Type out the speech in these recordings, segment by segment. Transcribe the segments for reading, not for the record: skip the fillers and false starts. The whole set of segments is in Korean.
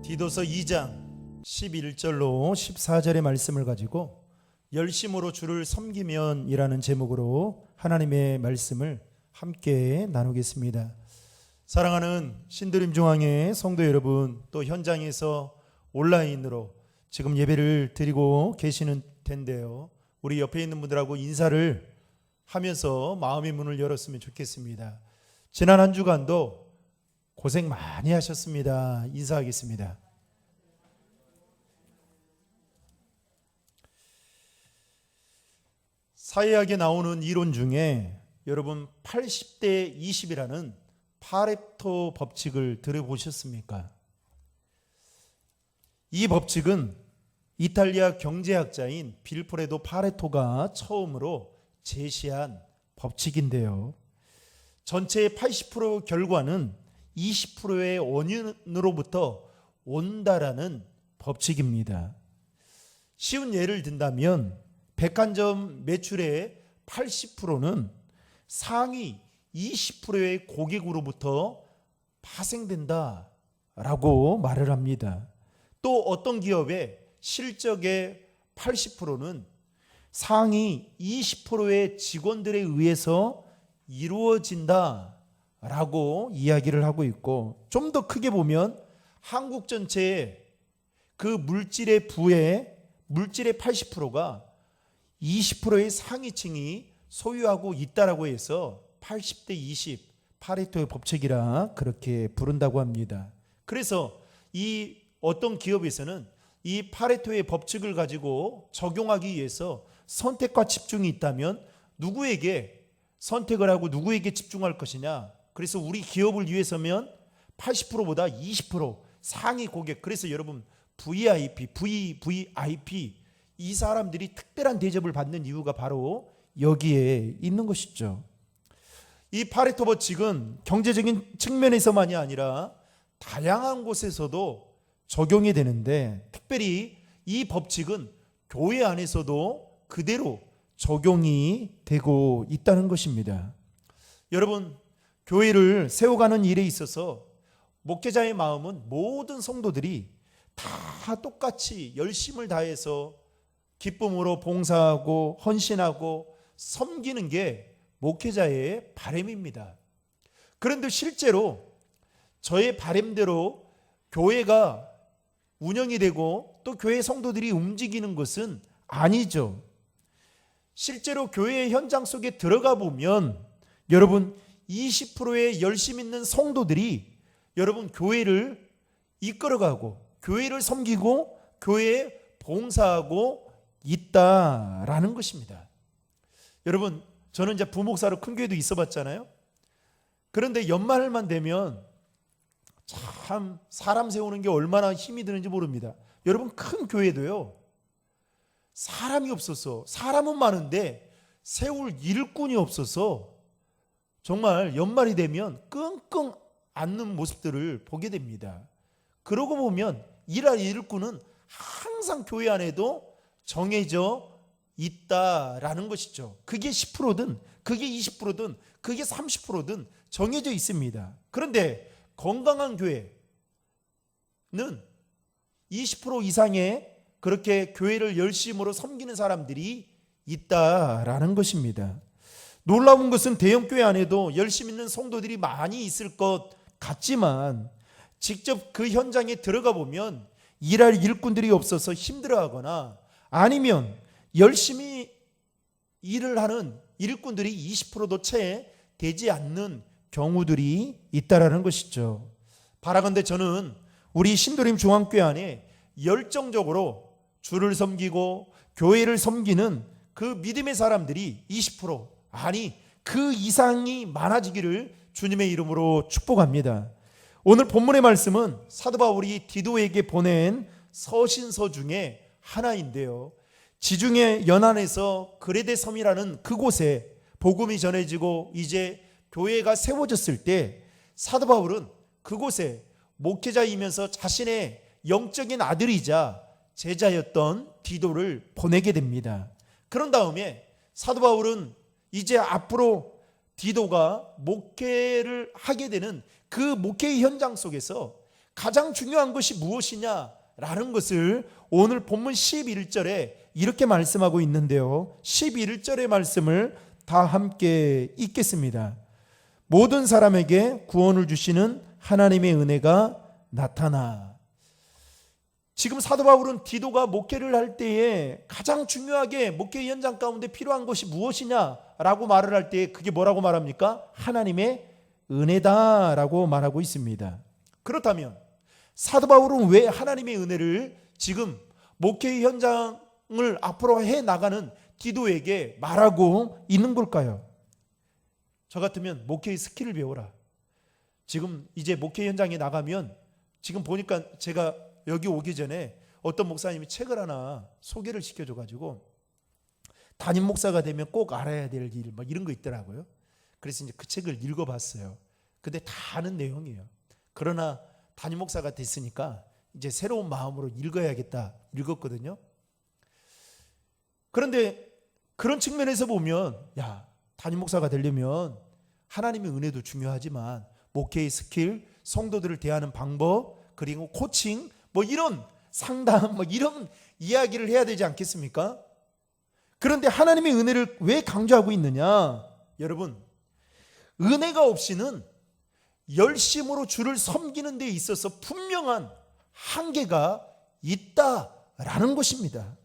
디도서 2장 11절로 14절의 말씀을 가지고 열심으로 주를 섬기면 이라는 제목으로 하나님의 말씀을 함께 나누겠습니다. 사랑하는 신드림 중앙회 성도 여러분, 또 현장에서 온라인으로 지금 예배를 드리고 계시는 텐데요, 우리 옆에 있는 분들하고 인사를 하면서 마음의 문을 열었으면 좋겠습니다. 지난 한 주간도 고생 많이 하셨습니다. 인사하겠습니다. 사회학에 나오는 이론 중에 여러분 80대 20이라는 파레토 법칙을 들어보셨습니까? 이 법칙은 이탈리아 경제학자인 빌프레도 파레토가 처음으로 제시한 법칙인데요, 전체의 80% 결과는 20%의 원인으로부터 온다라는 법칙입니다. 쉬운 예를 든다면 백화점 매출의 80%는 상위 20%의 고객으로부터 파생된다라고 말을 합니다. 또 어떤 기업의 실적의 80%는 상위 20%의 직원들에 의해서 이루어진다라고 이야기를 하고 있고, 좀 더 크게 보면 한국 전체의 그 물질의 부의 물질의 80%가 20%의 상위층이 소유하고 있다라고 해서 80대 20 파레토의 법칙이라 그렇게 부른다고 합니다. 그래서 이 어떤 기업에서는 이 파레토의 법칙을 가지고 적용하기 위해서 선택과 집중이 있다면 누구에게 선택을 하고 누구에게 집중할 것이냐, 그래서 우리 기업을 위해서면 80%보다 20% 상위 고객, 그래서 여러분 VIP, VVIP 이 사람들이 특별한 대접을 받는 이유가 바로 여기에 있는 것이죠. 이 파레토 법칙은 경제적인 측면에서만이 아니라 다양한 곳에서도 적용이 되는데, 특별히 이 법칙은 교회 안에서도 그대로 적용이 되고 있다는 것입니다. 여러분, 교회를 세워가는 일에 있어서 목회자의 마음은 모든 성도들이 다 똑같이 열심을 다해서 기쁨으로 봉사하고 헌신하고 섬기는 게 목회자의 바람입니다. 그런데 실제로 저의 바람대로 교회가 운영이 되고 또 교회 성도들이 움직이는 것은 아니죠. 실제로 교회의 현장 속에 들어가 보면 여러분 20%의 열심 있는 성도들이 여러분 교회를 이끌어가고 교회를 섬기고 교회에 봉사하고 있다라는 것입니다. 여러분, 저는 이제 부목사로 큰 교회도 있어 봤잖아요. 그런데 연말만 되면 참 사람 세우는 게 얼마나 힘이 드는지 모릅니다. 여러분, 큰 교회도요, 사람이 없어서, 사람은 많은데 세울 일꾼이 없어서 정말 연말이 되면 끙끙 앓는 모습들을 보게 됩니다. 그러고 보면 일할 일꾼은 항상 교회 안에도 정해져 있다라는 것이죠. 그게 10%든 그게 20%든 그게 30%든 정해져 있습니다. 그런데 건강한 교회는 20% 이상의 그렇게 교회를 열심으로 섬기는 사람들이 있다라는 것입니다. 놀라운 것은 대형교회 안에도 열심 있는 성도들이 많이 있을 것 같지만 직접 그 현장에 들어가 보면 일할 일꾼들이 없어서 힘들어하거나 아니면 열심히 일을 하는 일꾼들이 20%도 채 되지 않는 경우들이 있다라는 것이죠. 바라건대 저는 우리 신도림 중앙교회 안에 열정적으로 주를 섬기고 교회를 섬기는 그 믿음의 사람들이 20% 아니 그 이상이 많아지기를 주님의 이름으로 축복합니다. 오늘 본문의 말씀은 사도 바울이 디도에게 보낸 서신서 중에 하나인데요, 지중해 연안에서 그레데 섬이라는 그곳에 복음이 전해지고 이제 교회가 세워졌을 때 사도 바울은 그곳에 목회자이면서 자신의 영적인 아들이자 제자였던 디도를 보내게 됩니다. 그런 다음에 사도 바울은 이제 앞으로 디도가 목회를 하게 되는 그 목회의 현장 속에서 가장 중요한 것이 무엇이냐라는 것을 오늘 본문 11절에 이렇게 말씀하고 있는데요. 11절의 말씀을 다 함께 읽겠습니다. 모든 사람에게 구원을 주시는 하나님의 은혜가 나타나. 지금 사도 바울은 디도가 목회를 할 때에 가장 중요하게 목회 현장 가운데 필요한 것이 무엇이냐라고 말을 할 때 그게 뭐라고 말합니까? 하나님의 은혜다라고 말하고 있습니다. 그렇다면 사도 바울은 왜 하나님의 은혜를 지금 목회 현장을 앞으로 해 나가는 디도에게 말하고 있는 걸까요? 저 같으면 목회의 스킬을 배워라. 지금 이제 목회 현장에 나가면 지금 보니까 제가 여기 오기 전에 어떤 목사님이 책을 하나 소개를 시켜줘가지고 담임 목사가 되면 꼭 알아야 될 일 막 이런 거 있더라고요. 그래서 이제 그 책을 읽어봤어요. 근데 다 아는 내용이에요. 그러나 담임 목사가 됐으니까 이제 새로운 마음으로 읽어야겠다 읽었거든요. 그런데 그런 측면에서 보면 담임 목사가 되려면 하나님의 은혜도 중요하지만 목회의 스킬, 성도들을 대하는 방법, 그리고 코칭 뭐 이런 상담 뭐 이런 이야기를 해야 되지 않겠습니까? 그런데 하나님의 은혜를 왜 강조하고 있느냐? 여러분, 은혜가 없이는 열심으로 주를 섬기는 데 있어서 분명한 한계가 있다라는 것입니다.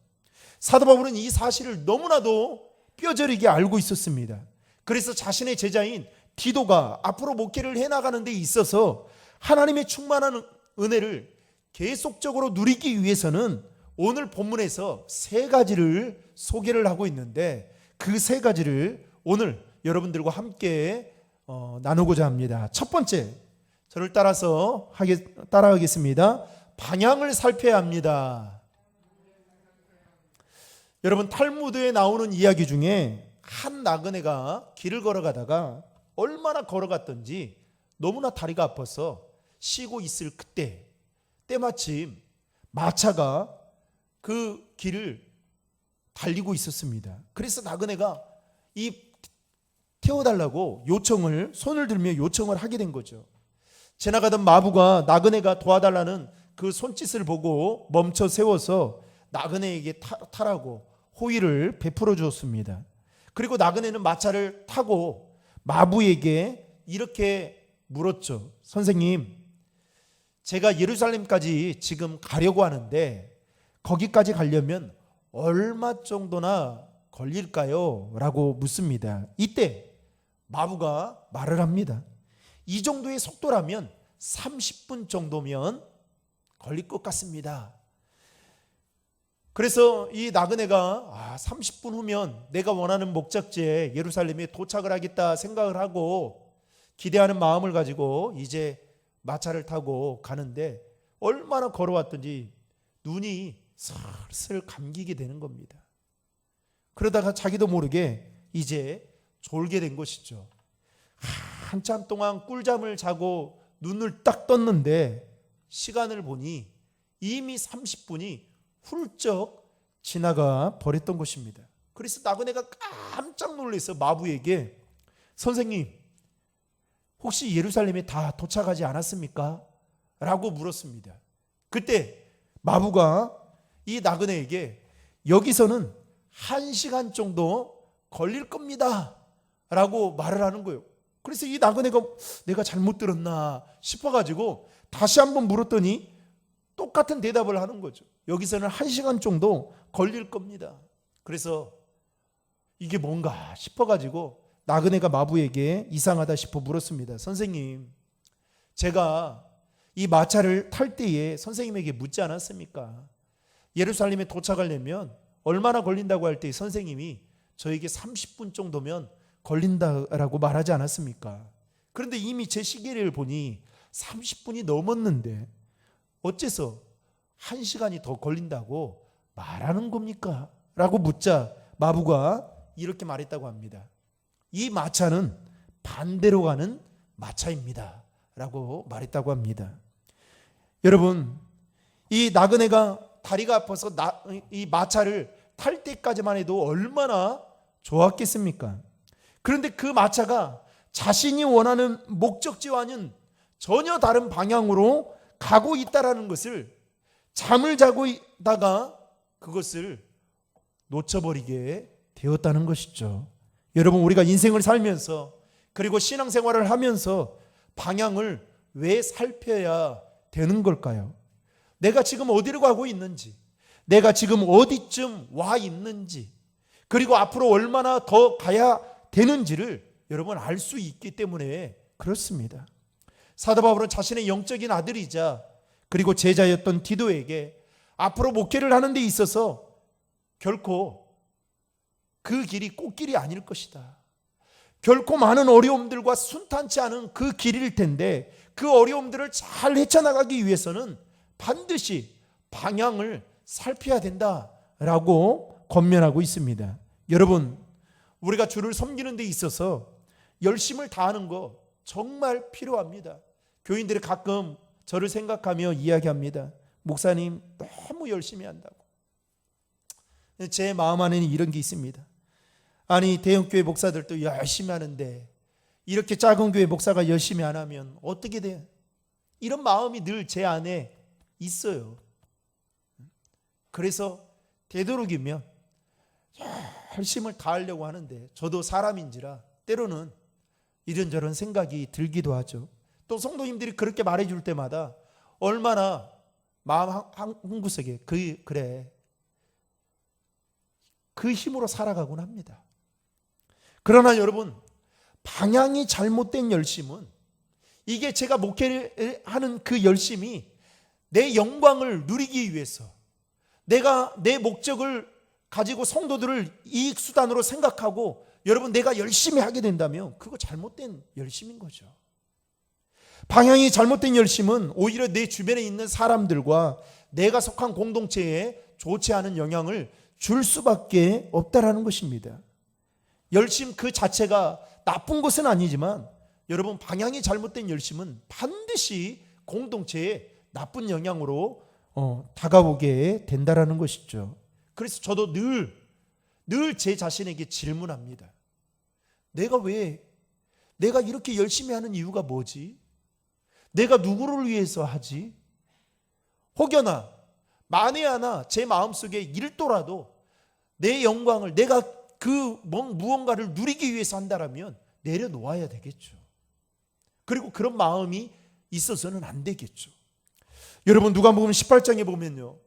사도 바울은 이 사실을 너무나도 뼈저리게 알고 있었습니다. 그래서 자신의 제자인 디도가 앞으로 목회를 해나가는 데 있어서 하나님의 충만한 은혜를 계속적으로 누리기 위해서는 오늘 본문에서 세 가지를 소개를 하고 있는데 그 세 가지를 오늘 여러분들과 함께 나누고자 합니다. 첫 번째, 저를 따라하겠습니다. 방향을 살펴야 합니다. 여러분, 탈무드에 나오는 이야기 중에 한 나그네가 길을 걸어가다가 얼마나 걸어갔던지 너무나 다리가 아파서 쉬고 있을 그때 때마침 마차가 그 길을 달리고 있었습니다. 그래서 나그네가 태워달라고 손을 들며 요청을 하게 된 거죠. 지나가던 마부가 나그네가 도와달라는 그 손짓을 보고 멈춰 세워서 나그네에게 타라고 호의를 베풀어 주었습니다. 그리고 나그네는 마차를 타고 마부에게 이렇게 물었죠. 선생님, 제가 예루살렘까지 지금 가려고 하는데 거기까지 가려면 얼마 정도나 걸릴까요? 라고 묻습니다. 이때 마부가 말을 합니다. 이 정도의 속도라면 30분 정도면 걸릴 것 같습니다. 그래서 이 나그네가 30분 후면 내가 원하는 목적지에 예루살렘에 도착을 하겠다 생각을 하고 기대하는 마음을 가지고 이제 마차를 타고 가는데 얼마나 걸어왔던지 눈이 슬슬 감기게 되는 겁니다. 그러다가 자기도 모르게 이제 졸게 된 것이죠. 한참 동안 꿀잠을 자고 눈을 딱 떴는데 시간을 보니 이미 30분이 훌쩍 지나가 버렸던 것입니다. 그래서 나그네가 깜짝 놀라서 마부에게 선생님, 혹시 예루살렘에 다 도착하지 않았습니까? 라고 물었습니다. 그때 마부가 이 나그네에게 여기서는 1시간 정도 걸릴 겁니다 라고 말을 하는 거예요. 그래서 이 나그네가 내가 잘못 들었나 싶어가지고 다시 한번 물었더니 똑같은 대답을 하는 거죠. 여기서는 1시간 정도 걸릴 겁니다. 그래서 이게 뭔가 싶어가지고 나그네가 마부에게 이상하다 싶어 물었습니다. 선생님, 제가 이 마차를 탈 때에 선생님에게 묻지 않았습니까? 예루살렘에 도착하려면 얼마나 걸린다고 할 때 선생님이 저에게 30분 정도면 걸린다라고 말하지 않았습니까? 그런데 이미 제 시계를 보니 30분이 넘었는데 어째서 1시간이 더 걸린다고 말하는 겁니까? 라고 묻자 마부가 이렇게 말했다고 합니다. 이 마차는 반대로 가는 마차입니다 라고 말했다고 합니다. 여러분, 이 나그네가 다리가 아파서 이 마차를 탈 때까지만 해도 얼마나 좋았겠습니까? 그런데 그 마차가 자신이 원하는 목적지와는 전혀 다른 방향으로 가고 있다라는 것을 잠을 자고 있다가 그것을 놓쳐버리게 되었다는 것이죠. 여러분, 우리가 인생을 살면서 그리고 신앙생활을 하면서 방향을 왜 살펴야 되는 걸까요? 내가 지금 어디로 가고 있는지, 내가 지금 어디쯤 와 있는지, 그리고 앞으로 얼마나 더 가야 되는지를 여러분 알 수 있기 때문에 그렇습니다. 사도 바울은 자신의 영적인 아들이자 그리고 제자였던 디도에게 앞으로 목회를 하는 데 있어서 결코 그 길이 꽃길이 아닐 것이다. 결코 많은 어려움들과 순탄치 않은 그 길일 텐데 그 어려움들을 잘 헤쳐나가기 위해서는 반드시 방향을 살펴야 된다라고 권면하고 있습니다. 여러분, 우리가 주를 섬기는 데 있어서 열심을 다하는 거 정말 필요합니다. 교인들이 가끔 저를 생각하며 이야기합니다. 목사님 너무 열심히 한다고. 제 마음 안에는 이런 게 있습니다. 아니, 대형교회 목사들도 열심히 하는데 이렇게 작은 교회 목사가 열심히 안 하면 어떻게 돼? 이런 마음이 늘 제 안에 있어요. 그래서 되도록이면 열심을 다하려고 하는데 저도 사람인지라 때로는 이런저런 생각이 들기도 하죠. 또 성도님들이 그렇게 말해줄 때마다 얼마나 마음 한구석에 그래 그 힘으로 살아가곤 합니다. 그러나 여러분, 방향이 잘못된 열심은, 이게 제가 목회를 하는 그 열심이 내 영광을 누리기 위해서, 내가 내 목적을 가지고 성도들을 이익수단으로 생각하고 여러분 내가 열심히 하게 된다면 그거 잘못된 열심인 거죠. 방향이 잘못된 열심은 오히려 내 주변에 있는 사람들과 내가 속한 공동체에 좋지 않은 영향을 줄 수밖에 없다라는 것입니다. 열심 그 자체가 나쁜 것은 아니지만 여러분, 방향이 잘못된 열심은 반드시 공동체에 나쁜 영향으로 다가오게 된다라는 것이죠. 그래서 저도 늘 제 자신에게 질문합니다. 내가 이렇게 열심히 하는 이유가 뭐지? 내가 누구를 위해서 하지? 혹여나 만에 하나 제 마음속에 1도라도 내 영광을 내가 그 무언가를 누리기 위해서 한다라면 내려놓아야 되겠죠. 그리고 그런 마음이 있어서는 안 되겠죠. 여러분, 누가복음 18장에 보면요,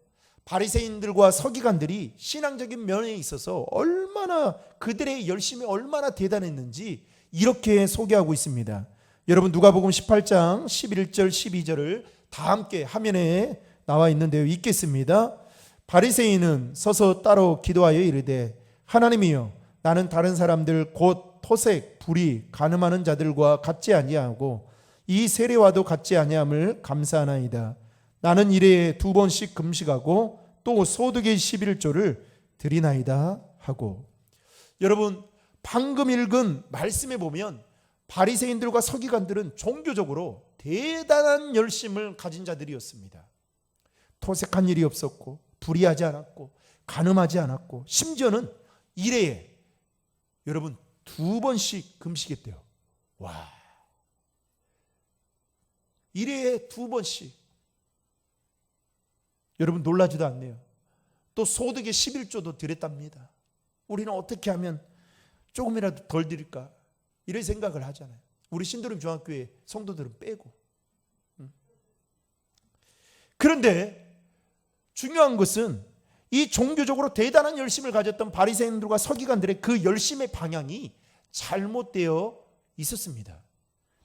바리새인들과 서기관들이 신앙적인 면에 있어서 얼마나 그들의 열심이 얼마나 대단했는지 이렇게 소개하고 있습니다. 여러분, 누가복음 18장 11절 12절을 다 함께 화면에 나와 있는데요, 읽겠습니다. 바리새인은 서서 따로 기도하여 이르되 하나님이여, 나는 다른 사람들 곧 토색, 불의, 간음하는 자들과 같지 아니하고 이 세례와도 같지 아니함을 감사하나이다. 나는 일에 2번씩 금식하고 또 소득의 11조를 드리나이다 하고. 여러분, 방금 읽은 말씀에 보면 바리새인들과 서기관들은 종교적으로 대단한 열심을 가진 자들이었습니다. 토색한 일이 없었고 불의하지 않았고 간음하지 않았고 심지어는 일회에 여러분 2번씩 금식했대요. 와, 일회에 2번씩. 여러분, 놀라지도 않네요. 또 소득의 11조도 드렸답니다. 우리는 어떻게 하면 조금이라도 덜 드릴까 이런 생각을 하잖아요. 우리 신도림 중학교의 성도들은 빼고. 그런데 중요한 것은 이 종교적으로 대단한 열심을 가졌던 바리새인들과 서기관들의 그 열심의 방향이 잘못되어 있었습니다.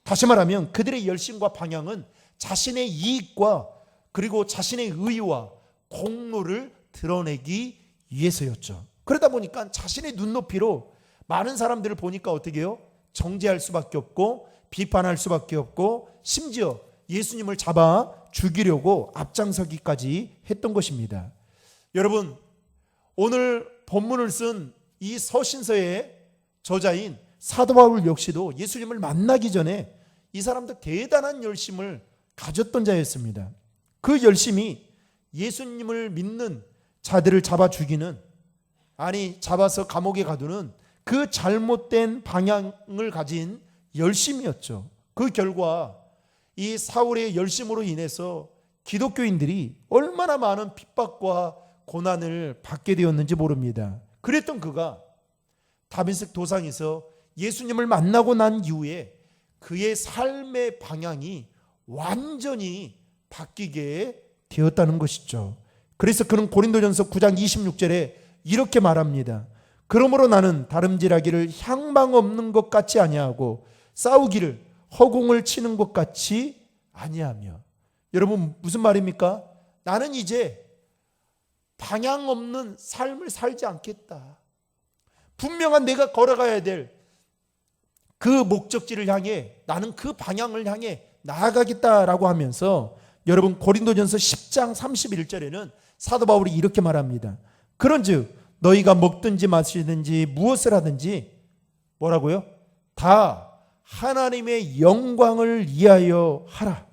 다시 말하면 그들의 열심과 방향은 자신의 이익과 그리고 자신의 의와 공로를 드러내기 위해서였죠. 그러다 보니까 자신의 눈높이로 많은 사람들을 보니까 어떻게 해요? 정죄할 수밖에 없고 비판할 수밖에 없고 심지어 예수님을 잡아 죽이려고 앞장서기까지 했던 것입니다. 여러분, 오늘 본문을 쓴 이 서신서의 저자인 사도 바울 역시도 예수님을 만나기 전에 이 사람도 대단한 열심을 가졌던 자였습니다. 그 열심이 예수님을 믿는 자들을 잡아 죽이는, 아니 잡아서 감옥에 가두는 그 잘못된 방향을 가진 열심이었죠. 그 결과 이 사울의 열심으로 인해서 기독교인들이 얼마나 많은 핍박과 고난을 받게 되었는지 모릅니다. 그랬던 그가 다메섹 도상에서 예수님을 만나고 난 이후에 그의 삶의 방향이 완전히 바뀌게 되었다는 것이죠. 그래서 그는 고린도전서 9장 26절에 이렇게 말합니다. 그러므로 나는 다름질하기를 향방 없는 것 같이 아니하고 싸우기를 허공을 치는 것 같이 아니하며. 여러분 무슨 말입니까? 나는 이제 방향 없는 삶을 살지 않겠다. 분명한 내가 걸어가야 될 그 목적지를 향해 나는 그 방향을 향해 나아가겠다라고 하면서 여러분 고린도전서 10장 31절에는 사도 바울이 이렇게 말합니다. 그런즉 너희가 먹든지 마시든지 무엇을 하든지 뭐라고요? 다 하나님의 영광을 위하여 하라.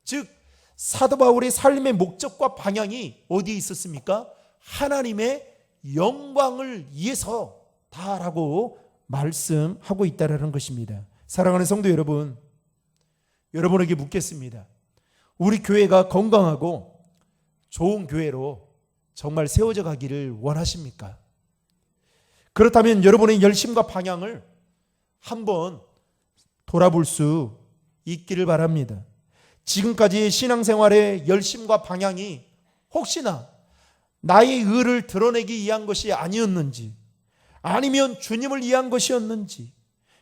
즉 사도 바울의 삶의 목적과 방향이 어디에 있었습니까? 하나님의 영광을 위해서다라고 말씀하고 있다라는 것입니다. 사랑하는 성도 여러분, 여러분에게 묻겠습니다. 우리 교회가 건강하고 좋은 교회로 정말 세워져 가기를 원하십니까? 그렇다면 여러분의 열심과 방향을 한번 돌아볼 수 있기를 바랍니다. 지금까지의 신앙생활의 열심과 방향이 혹시나 나의 의를 드러내기 위한 것이 아니었는지, 아니면 주님을 위한 것이었는지,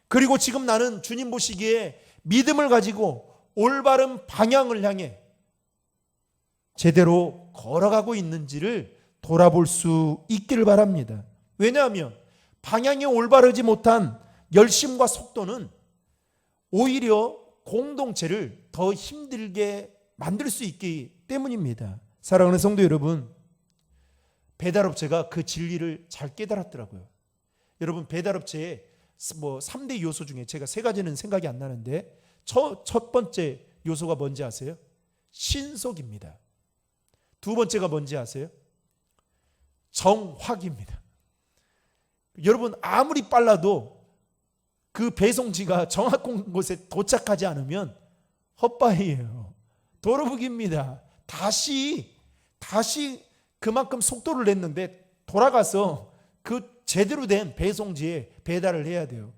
그리고 지금 나는 주님 보시기에 믿음을 가지고 올바른 방향을 향해 제대로 걸어가고 있는지를 돌아볼 수 있기를 바랍니다. 왜냐하면 방향이 올바르지 못한 열심과 속도는 오히려 공동체를 더 힘들게 만들 수 있기 때문입니다. 사랑하는 성도 여러분, 배달업체가 그 진리를 잘 깨달았더라고요. 여러분 배달업체의 3대 요소 중에 제가 3가지는 생각이 안 나는데 첫 번째 요소가 뭔지 아세요? 신속입니다. 두 번째가 뭔지 아세요? 정확입니다. 여러분 아무리 빨라도 그 배송지가 정확한 곳에 도착하지 않으면 헛바위예요. 도루묵입니다. 다시 그만큼 속도를 냈는데 돌아가서 그 제대로 된 배송지에 배달을 해야 돼요.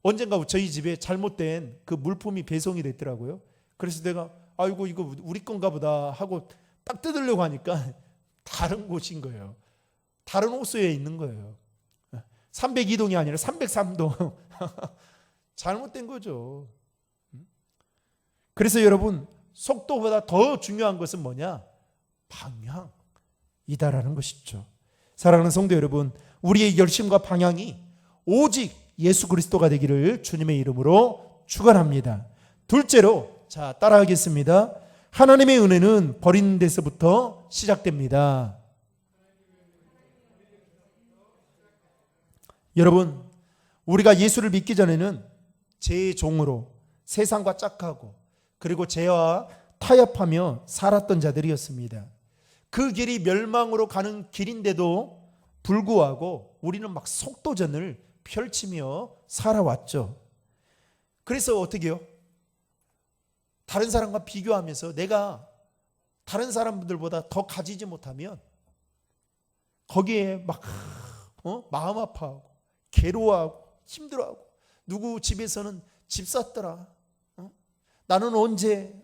언젠가 저희 집에 잘못된 그 물품이 배송이 됐더라고요. 그래서 내가 아이고 이거 우리 건가 보다 하고 딱 뜯으려고 하니까 다른 곳인 거예요. 다른 호수에 있는 거예요. 302동이 아니라 303동. 잘못된 거죠. 그래서 속도보다 더 중요한 것은 뭐냐? 방향이다라는 것이죠. 사랑하는 성도 여러분, 우리의 열심과 방향이 오직 예수 그리스도가 되기를 주님의 이름으로 축원합니다. 둘째로, 자 따라하겠습니다. 하나님의 은혜는 버리는 데서부터 시작됩니다. 여러분, 우리가 예수를 믿기 전에는 죄의 종으로 세상과 짝하고 그리고 죄와 타협하며 살았던 자들이었습니다. 그 길이 멸망으로 가는 길인데도 불구하고 우리는 막 속도전을 펼치며 살아왔죠. 그래서 어떻게 해요? 다른 사람과 비교하면서 내가 다른 사람들보다 더 가지지 못하면 거기에 막 마음 아파하고 괴로워하고 힘들어하고, 누구 집에서는 집 샀더라. 나는 언제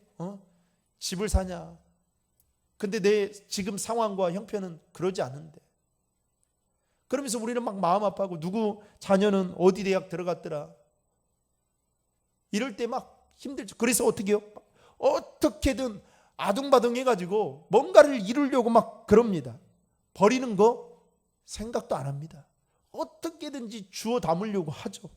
집을 사냐. 근데 내 지금 상황과 형편은 그러지 않은데. 그러면서 우리는 막 마음 아파하고, 누구 자녀는 어디 대학 들어갔더라. 이럴 때 막 힘들죠. 그래서 어떻게 해요? 어떻게든 아둥바둥 해가지고 뭔가를 이루려고 막 그럽니다. 버리는 거 생각도 안 합니다. 어떻게든지 주워 담으려고 하죠.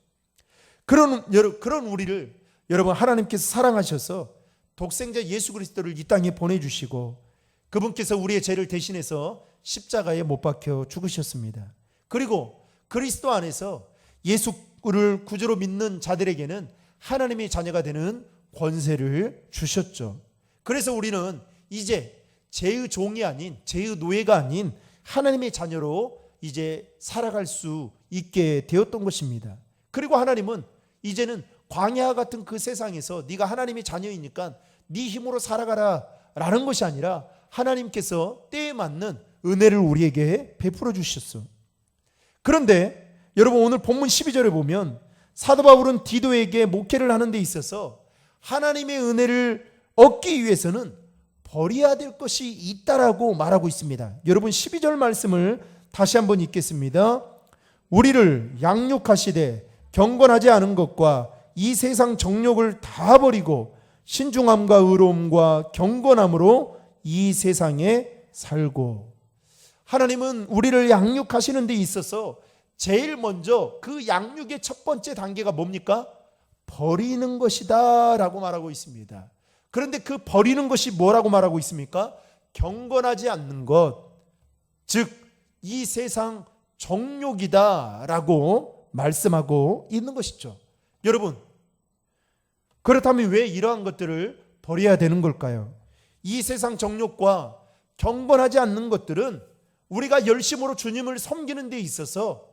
그런 우리를 여러분 하나님께서 사랑하셔서 독생자 예수 그리스도를 이 땅에 보내주시고, 그분께서 우리의 죄를 대신해서 십자가에 못 박혀 죽으셨습니다. 그리고 그리스도 안에서 예수를 구주로 믿는 자들에게는 하나님의 자녀가 되는 권세를 주셨죠. 그래서 우리는 이제 죄의 종이 아닌, 죄의 노예가 아닌 하나님의 자녀로 이제 살아갈 수 있게 되었던 것입니다. 그리고 하나님은 이제는 광야 같은 그 세상에서 네가 하나님의 자녀이니까 네 힘으로 살아가라 라는 것이 아니라 하나님께서 때에 맞는 은혜를 우리에게 베풀어 주셨어. 그런데 여러분, 오늘 본문 12절에 보면 사도 바울은 디도에게 목회를 하는 데 있어서 하나님의 은혜를 얻기 위해서는 버려야 될 것이 있다라고 말하고 있습니다. 여러분, 12절 말씀을 다시 한번 읽겠습니다. 우리를 양육하시되 경건하지 않은 것과 이 세상 정욕을 다 버리고 신중함과 의로움과 경건함으로 이 세상에 살고. 하나님은 우리를 양육하시는 데 있어서 제일 먼저 그 양육의 첫 번째 단계가 뭡니까? 버리는 것이다 라고 말하고 있습니다. 그런데 그 버리는 것이 뭐라고 말하고 있습니까? 경건하지 않는 것, 즉 이 세상 정욕이다 라고 말씀하고 있는 것이죠. 여러분, 그렇다면 왜 이러한 것들을 버려야 되는 걸까요? 이 세상 정욕과 경건하지 않는 것들은 우리가 열심으로 주님을 섬기는 데 있어서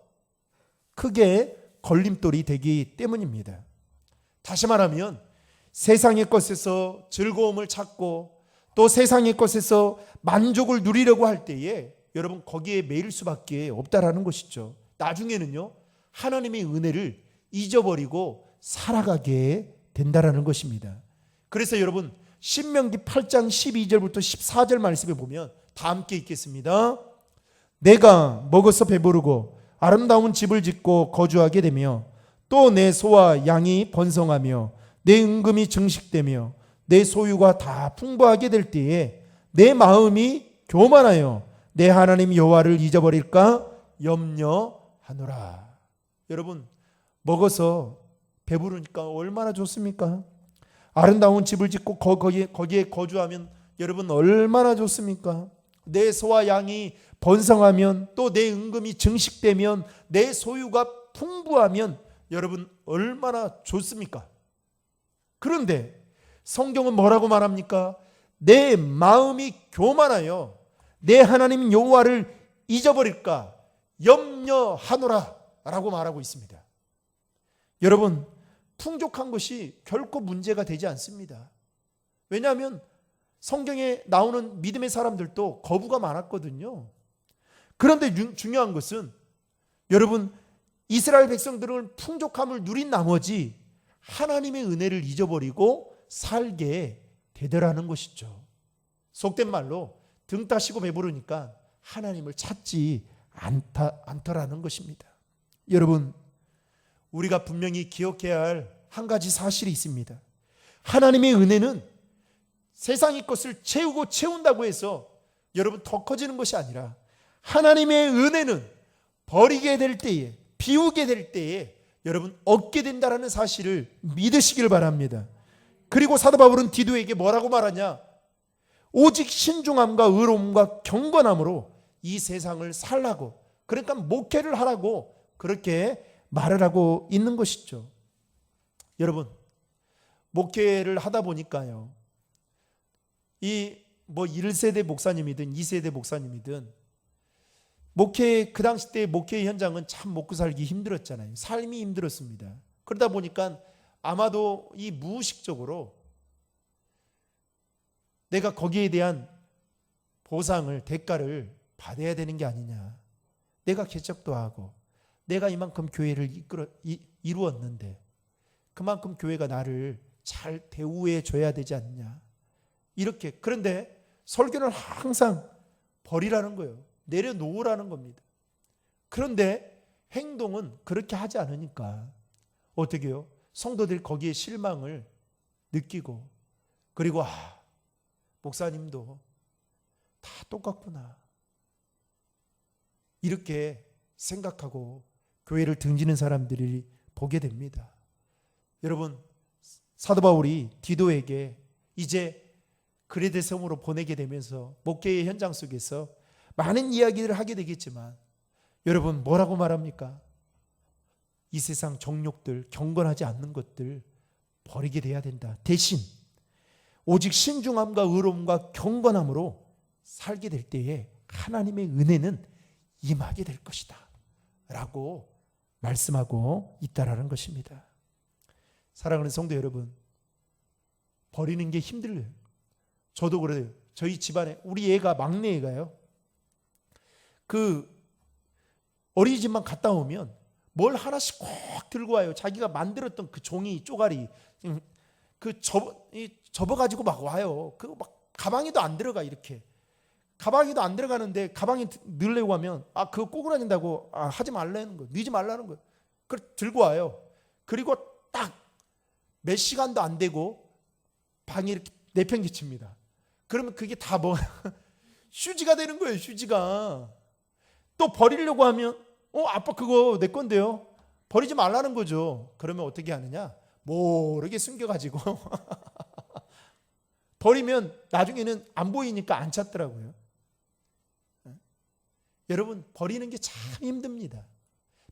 크게 걸림돌이 되기 때문입니다. 다시 말하면 세상의 것에서 즐거움을 찾고 또 세상의 것에서 만족을 누리려고 할 때에 여러분, 거기에 매일 수밖에 없다라는 것이죠. 나중에는요, 하나님의 은혜를 잊어버리고 살아가게 된다라는 것입니다. 그래서 여러분, 신명기 8장 12절부터 14절 말씀에 보면 다 함께 읽겠습니다. 내가 먹어서 배부르고 아름다운 집을 짓고 거주하게 되며 또 내 소와 양이 번성하며 내 은금이 증식되며 내 소유가 다 풍부하게 될 때에 내 마음이 교만하여 내 하나님 여호와를 잊어버릴까 염려하노라. 여러분, 먹어서 배부르니까 얼마나 좋습니까? 아름다운 집을 짓고 거기에 거주하면 여러분 얼마나 좋습니까? 내 소와 양이 번성하면 또 내 은금이 증식되면 내 소유가 풍부하면 여러분 얼마나 좋습니까? 그런데 성경은 뭐라고 말합니까? 내 마음이 교만하여 내 하나님 여호와를 잊어버릴까 염려하노라 라고 말하고 있습니다. 여러분, 풍족한 것이 결코 문제가 되지 않습니다. 왜냐하면 성경에 나오는 믿음의 사람들도 거부가 많았거든요. 그런데 중요한 것은 여러분, 이스라엘 백성들은 풍족함을 누린 나머지 하나님의 은혜를 잊어버리고 살게 되더라는 것이죠. 속된 말로 등 따시고 배부르니까 하나님을 찾지 않더라는 것입니다. 여러분, 우리가 분명히 기억해야 할 한 가지 사실이 있습니다. 하나님의 은혜는 세상의 것을 채우고 채운다고 해서 여러분 더 커지는 것이 아니라 하나님의 은혜는 버리게 될 때에, 비우게 될 때에 여러분 얻게 된다는 사실을 믿으시길 바랍니다. 그리고 사도 바울은 디도에게 뭐라고 말하냐? 오직 신중함과 의로움과 경건함으로 이 세상을 살라고, 그러니까 목회를 하라고 그렇게 말을 하고 있는 것이죠. 여러분, 목회를 하다 보니까요, 이 1세대 목사님이든 2세대 목사님이든 목회, 그 당시 때 목회 현장은 참 먹고 살기 힘들었잖아요. 삶이 힘들었습니다. 그러다 보니까 아마도 이 무의식적으로 내가 거기에 대한 보상을, 대가를 받아야 되는 게 아니냐. 내가 개척도 하고 내가 이만큼 교회를 이루었는데 그만큼 교회가 나를 잘 대우해 줘야 되지 않냐. 이렇게. 그런데 설교는 항상 버리라는 거예요. 내려놓으라는 겁니다. 그런데 행동은 그렇게 하지 않으니까 어떻게 해요? 성도들이 거기에 실망을 느끼고, 그리고 목사님도 다 똑같구나 이렇게 생각하고 교회를 등지는 사람들이 보게 됩니다. 여러분, 사도 바울이 디도에게 이제 그레데 섬으로 보내게 되면서 목회의 현장 속에서 많은 이야기를 하게 되겠지만 여러분 뭐라고 말합니까? 이 세상 정욕들, 경건하지 않는 것들 버리게 돼야 된다. 대신 오직 신중함과 의로움과 경건함으로 살게 될 때에 하나님의 은혜는 임하게 될 것이다 라고 말씀하고 있다라는 것입니다. 사랑하는 성도 여러분, 버리는 게 힘들어요. 저도 그래요. 저희 집안에 우리 애가 막내 애가요. 그 어린이집만 갔다 오면 뭘 하나씩 꼭 들고 와요. 자기가 만들었던 그 종이 쪼가리 그 접어가지고 막 와요. 그거 막 가방에도 안 들어가. 이렇게 가방에도 안 들어가는데 가방에 넣으려고 하면 그거 꼬꾸라진다고 하지 말라는 거예요. 넣지 말라는 거예요. 그걸 들고 와요. 그리고 딱 몇 시간도 안 되고 방에 이렇게 내팽개칩니다. 그러면 그게 다 뭐 휴지가 되는 거예요. 휴지가. 또 버리려고 하면 아빠 그거 내 건데요. 버리지 말라는 거죠. 그러면 어떻게 하느냐? 모르게 숨겨가지고 버리면 나중에는 안 보이니까 안 찾더라고요. 여러분, 버리는 게 참 힘듭니다.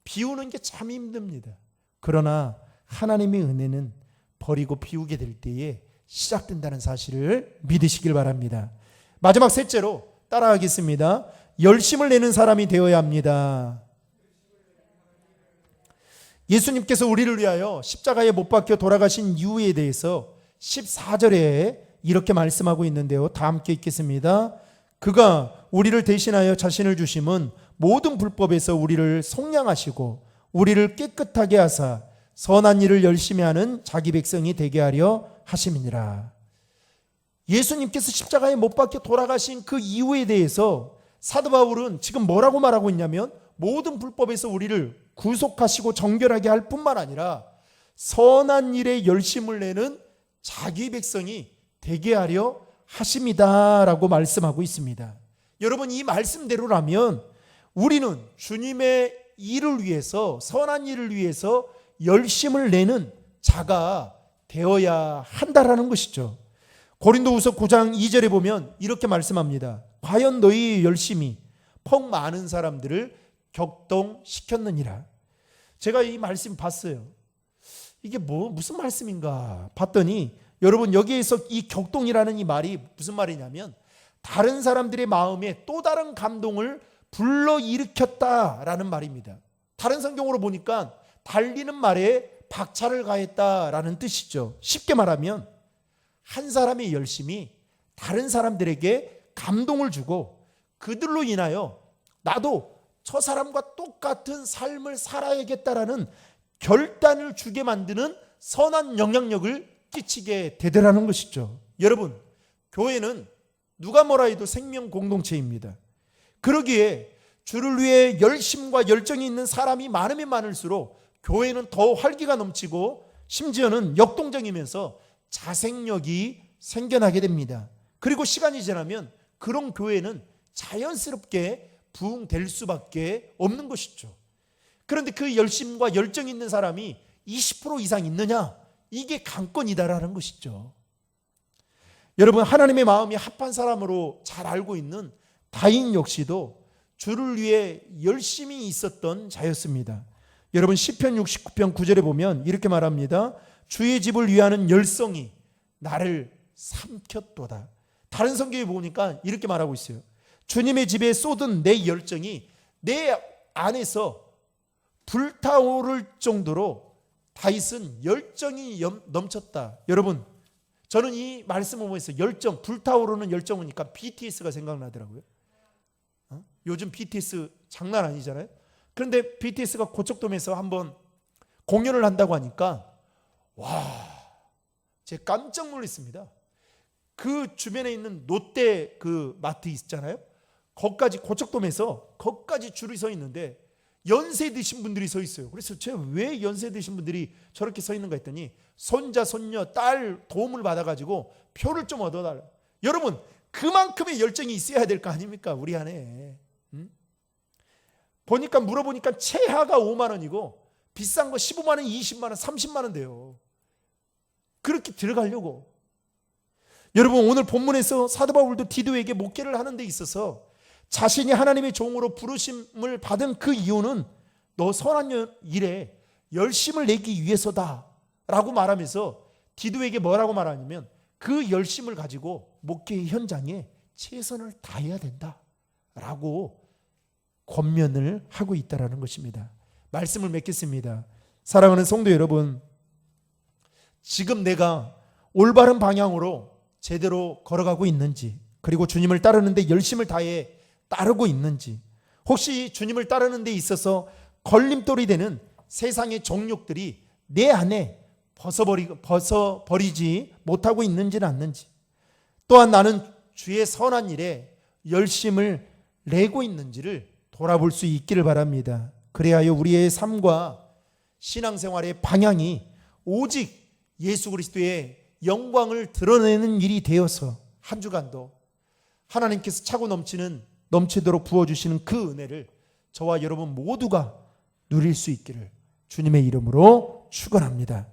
비우는 게 참 힘듭니다. 그러나 하나님의 은혜는 버리고 비우게 될 때에 시작된다는 사실을 믿으시길 바랍니다. 마지막 셋째로 따라하겠습니다. 열심을 내는 사람이 되어야 합니다. 예수님께서 우리를 위하여 십자가에 못 박혀 돌아가신 이유에 대해서 14절에 이렇게 말씀하고 있는데요. 다 함께 읽겠습니다. 그가 우리를 대신하여 자신을 주심은 모든 불법에서 우리를 속량하시고 우리를 깨끗하게 하사 선한 일을 열심히 하는 자기 백성이 되게 하려 하심이니라. 예수님께서 십자가에 못 박혀 돌아가신 그 이유에 대해서 사도 바울은 지금 뭐라고 말하고 있냐면 모든 불법에서 우리를 구속하시고 정결하게 할 뿐만 아니라 선한 일에 열심을 내는 자기 백성이 되게 하려 하심이다 라고 말씀하고 있습니다. 여러분, 이 말씀대로라면 우리는 주님의 일을 위해서, 선한 일을 위해서 열심을 내는 자가 되어야 한다라는 것이죠. 고린도후서 9장 2절에 보면 이렇게 말씀합니다. 과연 너희 열심이 퍽 많은 사람들을 격동시켰느니라. 제가 이 말씀 봤어요. 이게 무슨 말씀인가 봤더니 여러분, 여기에서 이 격동이라는 이 말이 무슨 말이냐면 다른 사람들의 마음에 또 다른 감동을 불러일으켰다라는 말입니다. 다른 성경으로 보니까 달리는 말에 박차를 가했다라는 뜻이죠. 쉽게 말하면 한 사람의 열심이 다른 사람들에게 감동을 주고 그들로 인하여 나도 저 사람과 똑같은 삶을 살아야겠다라는 결단을 주게 만드는 선한 영향력을 끼치게 되더라는 것이죠. 여러분, 교회는 누가 뭐라 해도 생명 공동체입니다. 그러기에 주를 위해 열심과 열정이 있는 사람이 많으면 많을수록 교회는 더 활기가 넘치고 심지어는 역동적이면서 자생력이 생겨나게 됩니다. 그리고 시간이 지나면 그런 교회는 자연스럽게 부흥될 수밖에 없는 것이죠. 그런데 그 열심과 열정이 있는 사람이 20% 이상 있느냐? 이게 관건이다라는 것이죠. 여러분, 하나님의 마음이 합한 사람으로 잘 알고 있는 다인 역시도 주를 위해 열심히 있었던 자였습니다. 여러분, 시편 69편 9절에 보면 이렇게 말합니다. 주의 집을 위하는 열성이 나를 삼켰도다. 다른 성경에 보니까 이렇게 말하고 있어요. 주님의 집에 쏟은 내 열정이 내 안에서 불타오를 정도로 다윗은 열정이 넘쳤다. 여러분, 저는 이 말씀을 보면서 열정, 불타오르는 열정이니까 BTS가 생각나더라고요. 요즘 BTS 장난 아니잖아요. 그런데 BTS가 고척돔에서 한번 공연을 한다고 하니까 제가 깜짝 놀랐습니다. 그 주변에 있는 롯데 그 마트 있잖아요. 거기까지 고척돔에서 거기까지 줄이 서 있는데 연세 드신 분들이 서 있어요. 그래서 제가 왜 연세 드신 분들이 저렇게 서 있는가 했더니 손자, 손녀, 딸 도움을 받아가지고 표를 좀 얻어달라. 여러분, 그만큼의 열정이 있어야 될 거 아닙니까? 우리 안에. 보니까 물어보니까 최하가 5만 원이고 비싼 거 15만 원, 20만 원, 30만 원 돼요. 그렇게 들어가려고. 여러분, 오늘 본문에서 사도 바울도 디도에게 목회를 하는 데 있어서 자신이 하나님의 종으로 부르심을 받은 그 이유는 너 선한 일에 열심을 내기 위해서다 라고 말하면서 디도에게 뭐라고 말하냐면 그 열심을 가지고 목회 현장에 최선을 다해야 된다 라고 권면을 하고 있다는 것입니다. 말씀을 맺겠습니다. 사랑하는 성도 여러분, 지금 내가 올바른 방향으로 제대로 걸어가고 있는지, 그리고 주님을 따르는데 열심을 다해 따르고 있는지, 혹시 주님을 따르는 데 있어서 걸림돌이 되는 세상의 정욕들이 내 안에 벗어버리지 못하고 있는지는 않는지, 또한 나는 주의 선한 일에 열심을 내고 있는지를 돌아볼 수 있기를 바랍니다. 그래야 우리의 삶과 신앙생활의 방향이 오직 예수 그리스도의 영광을 드러내는 일이 되어서 한 주간도 하나님께서 차고 넘치도록 부어주시는 그 은혜를 저와 여러분 모두가 누릴 수 있기를 주님의 이름으로 축원합니다.